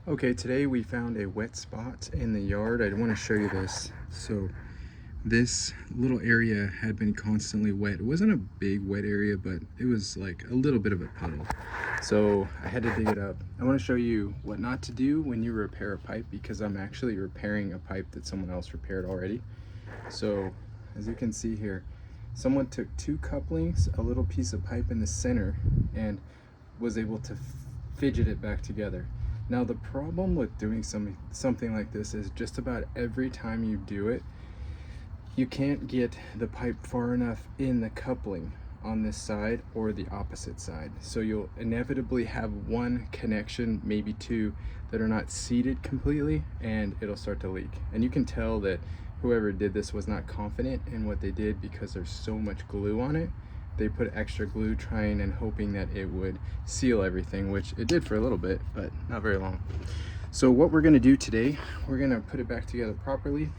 Okay, today we found a wet spot in the yard. I want to show you this. So this little area had been constantly wet. It wasn't a big wet area, but it was like a little bit of a puddle. So I had to dig it up. I want to show you what not to do when you repair a pipe, because I'm actually repairing a pipe that someone else repaired already. So as you can see here, someone took two couplings, a little piece of pipe in the center, and was able to fidget it back together. Now the problem with doing something like this is just about every time you do it, you can't get the pipe far enough in the coupling on this side or the opposite side. So you'll inevitably have one connection, maybe two, that are not seated completely, and it'll start to leak. And you can tell that whoever did this was not confident in what they did because there's so much glue on it. They put extra glue trying and hoping that it would seal everything, which it did for a little bit, but not very long. So what we're gonna do today, we're gonna put it back together properly.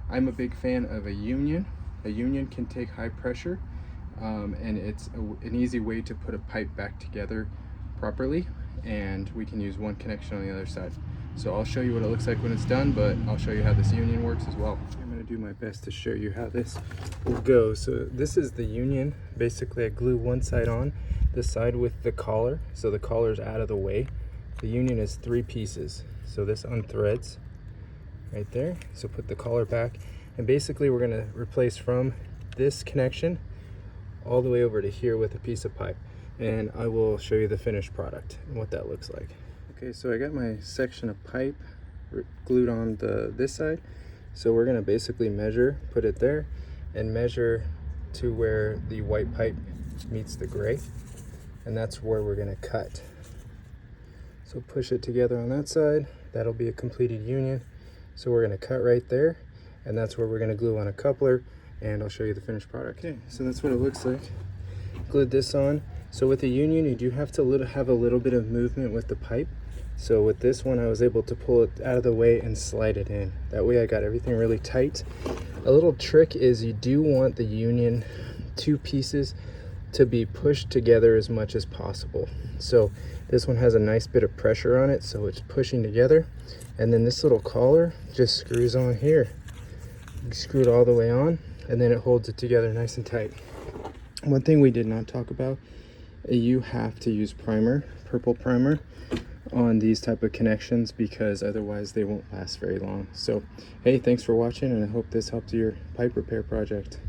I'm a big fan of a union. A union can take high pressure, and it's an easy way to put a pipe back together properly, and we can use one connection on the other side. So I'll show you what it looks like when it's done, but I'll show you how this union works as well. I'm gonna do my best to show you how this will go. So this is the union. Basically I glue one side on, the side with the collar, so the collar's out of the way. The union is 3 pieces, so this unthreads right there. So put the collar back, and basically we're gonna replace from this connection all the way over to here with a piece of pipe, and I will show you the finished product and what that looks like. Okay, so I got my section of pipe glued on this side. So we're gonna basically measure, put it there, and measure to where the white pipe meets the gray, and that's where we're gonna cut. So push it together on that side. That'll be a completed union. So we're gonna cut right there, and that's where we're gonna glue on a coupler, and I'll show you the finished product. Okay, so that's what it looks like. Glued this on. So with a union, you do have to have a little bit of movement with the pipe. So with this one, I was able to pull it out of the way and slide it in. That way I got everything really tight. A little trick is you do want the union 2 pieces to be pushed together as much as possible. So this one has a nice bit of pressure on it, so it's pushing together. And then this little collar just screws on here. You screw it all the way on, and then it holds it together nice and tight. One thing we did not talk about, you have to use primer, purple primer, on these type of connections, because otherwise they won't last very long. So hey, thanks for watching, and I hope this helped your pipe repair project.